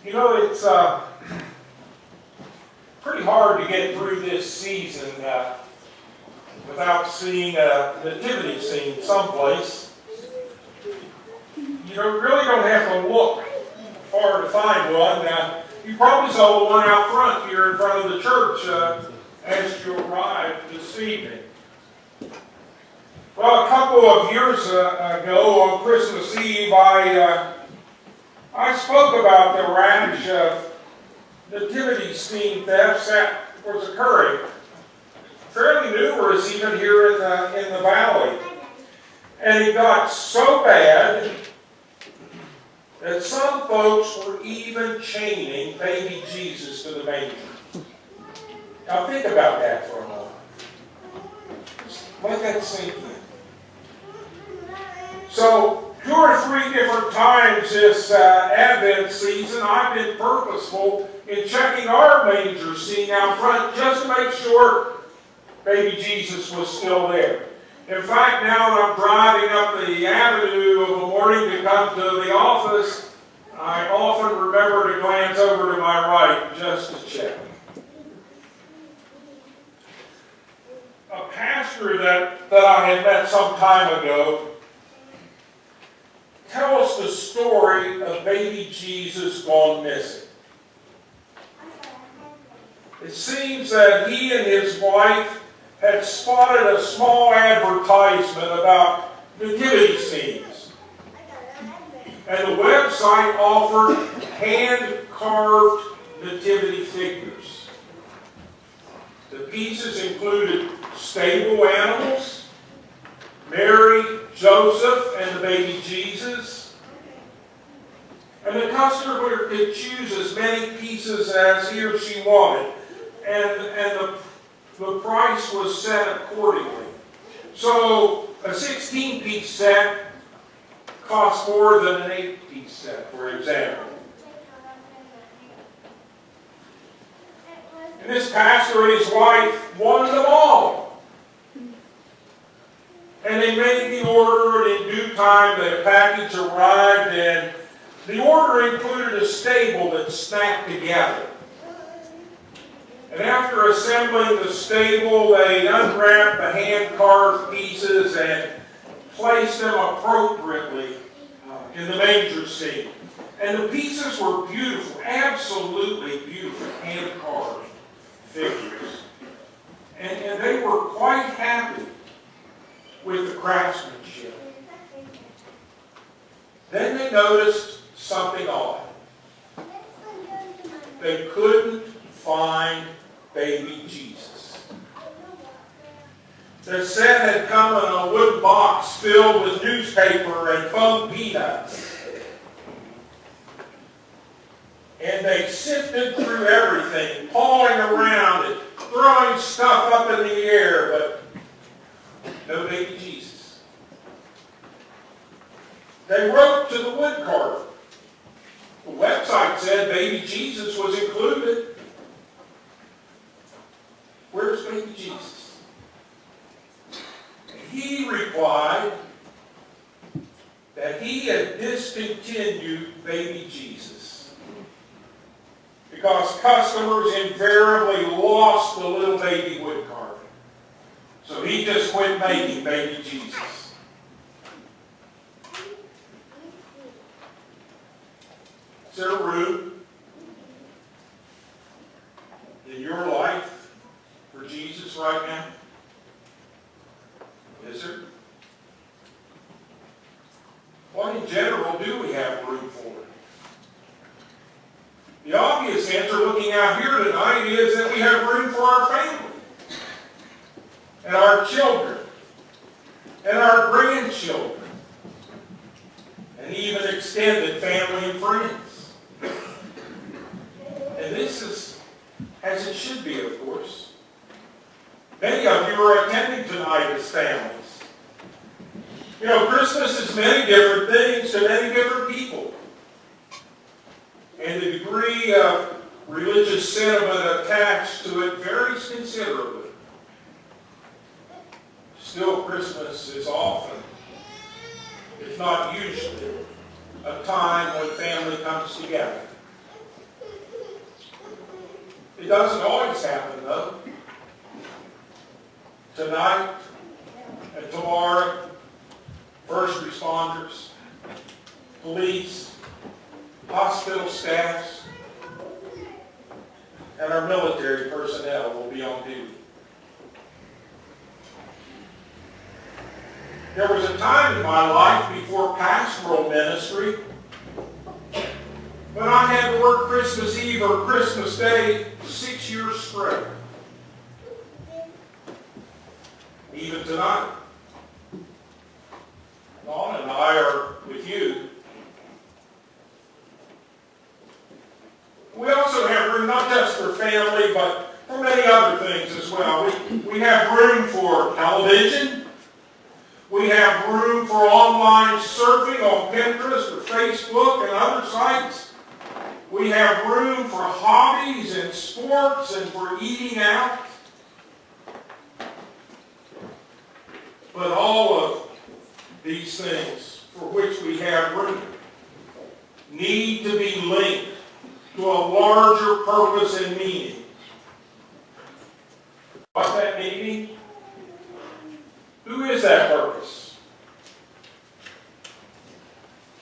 You know, it's pretty hard to get through this season without seeing a nativity scene someplace. You really don't have to look far to find one. You probably saw the one out front here in front of the church as you arrived this evening. Well, a couple of years ago on Christmas Eve, I spoke about the rash of nativity scene thefts that was occurring. Fairly numerous even here in the valley. And it got so bad that some folks were even chaining baby Jesus to the manger. Now think about that for a moment. Let that sink in. So, 2 or 3 different times this Advent season, I've been purposeful in checking our manger scene out front just to make sure baby Jesus was still there. In fact, now that I'm driving up the avenue of a morning to come to the office, I often remember to glance over to my right just to check. A pastor that I had met some time ago tell us the story of baby Jesus gone missing. It seems that he and his wife had spotted a small advertisement about nativity scenes. And the website offered hand-carved nativity figures. The pieces included stable animals, Mary, Joseph, and the baby Jesus. And the customer could choose as many pieces as he or she wanted. And the price was set accordingly. So a 16-piece set cost more than an 8-piece set, for example. And this pastor and his wife wanted them all. And they made the order, and in due time the package arrived, and the order included a stable that snapped together. And after assembling the stable, they unwrapped the hand-carved pieces and placed them appropriately in the manger scene. And the pieces were beautiful, absolutely beautiful, hand-carved figures. And they were quite happy with the craftsmanship. Then they noticed something odd. They couldn't find baby Jesus. The set had come in a wood box filled with newspaper and foam peanuts. And they sifted through everything, pawing around and throwing stuff up in the air, but no baby Jesus. They wrote to the wood carver. The website said baby Jesus was included. Where's baby Jesus? And he replied that he had discontinued baby Jesus because customers invariably lost the little baby wood carving. So he just quit making baby Jesus. Is there room in your life for Jesus right now? Is there? What in general do we have room for? The obvious answer looking out here tonight is that we have room for our family and our children and our grandchildren and even extended family and friends. And this is as it should be, of course. Many of you are attending tonight as families. Christmas is many different things to many different people. And the degree of religious sentiment attached to it varies considerably. Still, Christmas is often, if not usually, a time when family comes together. It doesn't always happen, though. Tonight and tomorrow, first responders, police, hospital staffs, and our military personnel will be on duty. There was a time in my life before pastoral ministry when I had to work Christmas Eve or Christmas Day 6 years straight. Even tonight. Dawn and I are with you. We also have room not just for family, but for many other things as well. We have room for television. We have room for online surfing on Pinterest or Facebook and other sites. We have room for hobbies and sports and for eating out. But all of these things for which we have room need to be linked to a larger purpose and meaning. What's that meaning? Who is that purpose?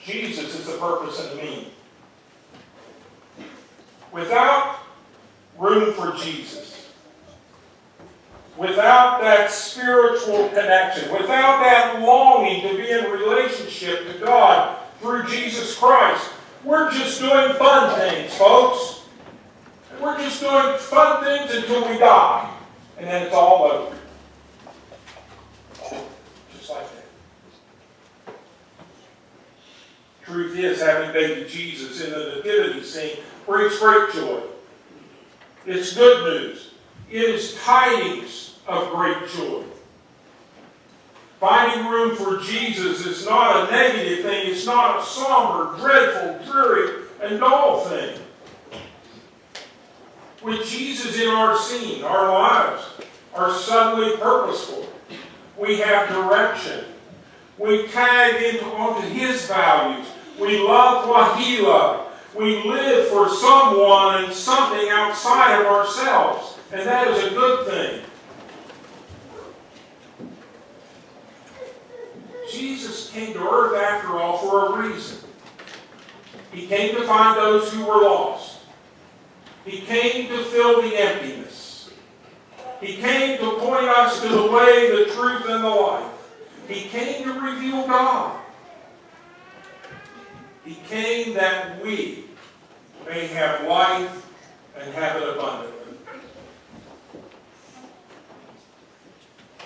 Jesus is the purpose and the meaning. Without room for Jesus, without that spiritual connection, without that longing to be in relationship to God through Jesus Christ, we're just doing fun things, folks. We're just doing fun things until we die. And then it's all over. Just like that. Truth is, having baby Jesus in the nativity scene brings great joy. It's good news. It is tidings of great joy. Finding room for Jesus is not a negative thing. It's not a somber, dreadful, dreary, and dull thing. With Jesus in our scene, our lives are suddenly purposeful. We have direction. We tag onto His values. We love what He loved. We live for someone and something outside of ourselves. And that is a good thing. Jesus came to earth, after all, for a reason. He came to find those who were lost. He came to fill the emptiness. He came to point us to the way, the truth, and the life. He came to reveal God. He came that we may have life and have it abundantly.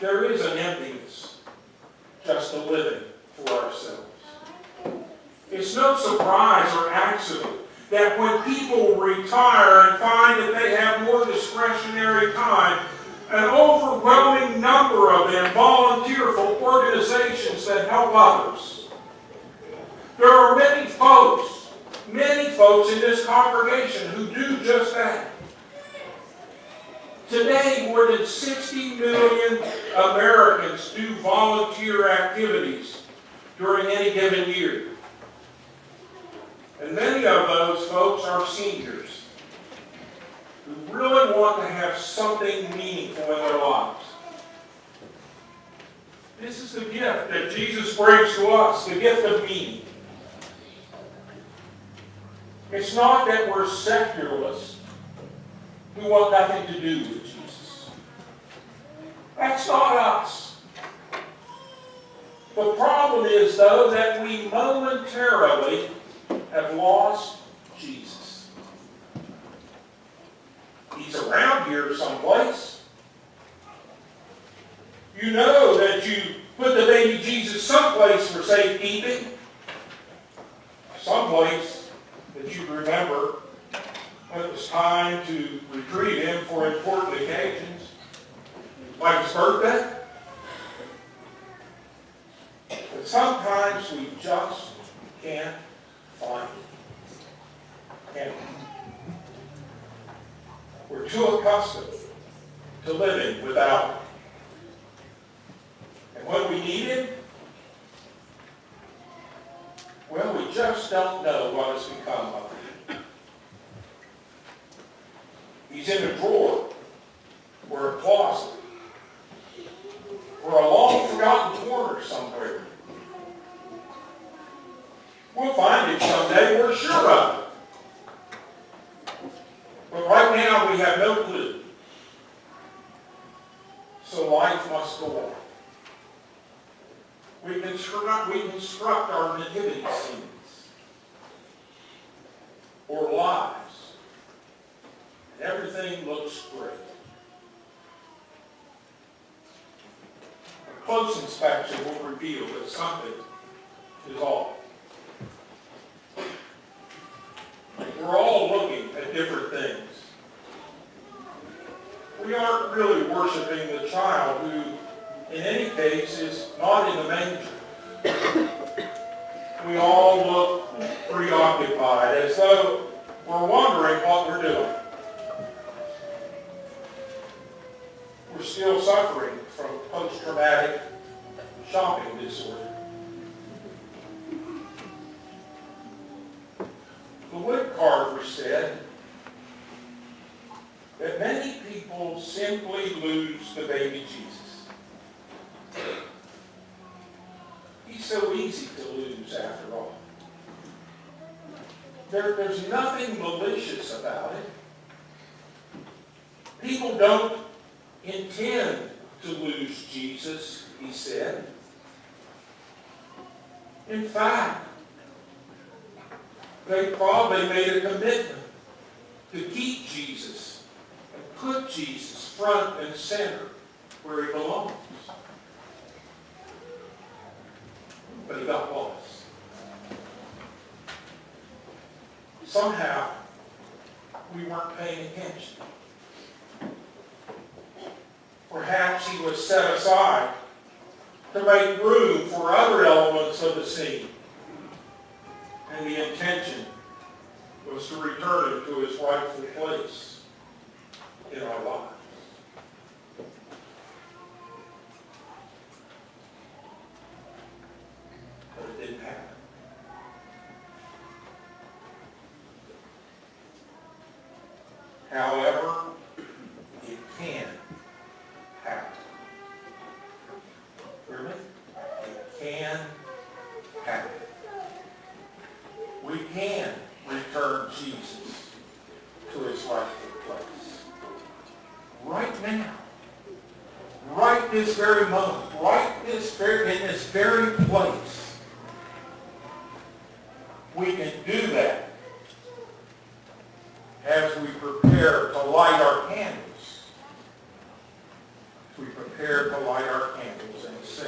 There is an emptiness just to living for ourselves. It's no surprise or accident that when people retire and find that they have more discretionary time, an overwhelming number of them volunteer for organizations that help others. There are many folks in this congregation who do just that. Today, more than 60 million Americans do volunteer activities during any given year. And many of those folks are seniors who really want to have something meaningful in their lives. This is the gift that Jesus brings to us, the gift of meaning. It's not that we're secularists who want nothing to do with Jesus. That's not us. The problem is, though, that we momentarily have lost Jesus. He's around here someplace. You know that you put the baby Jesus someplace for safekeeping. Someplace that you remember when it was time to retrieve him for important occasions, like his birthday. But sometimes we just can't find it. Can't. We're too accustomed to living without him. And when we need him, well, we just don't know what has become of him. He's He's in a drawer or a closet or a long forgotten corner somewhere. We'll find it someday, we're sure of it. But right now we have no clue. So life must go on. We construct our nativity scenes or lives, and everything looks great. A close inspection will reveal that something is off. We're all looking at different things. We aren't really worshiping the child who, in any case, is not in the manger. We all look preoccupied, as though we're wondering what we're doing. We're still suffering from post-traumatic shopping disorder. The wood carver said that many people simply lose the baby Jesus. He's so easy to lose after all. There's nothing malicious about it. People don't intend to lose Jesus, he said. In fact, they probably made a commitment to keep Jesus and put Jesus front and center where he belongs. But he got lost. Somehow, we weren't paying attention. Perhaps he was set aside to make room for other elements of the scene. And the intention was to return him to his rightful place in our lives. But it didn't happen. However, it can happen. Really? It can happen. We can return Jesus to his rightful place. Right now. Right this very moment. In this very place. We can do that as we prepare to light our candles. As we prepare to light our candles and sing.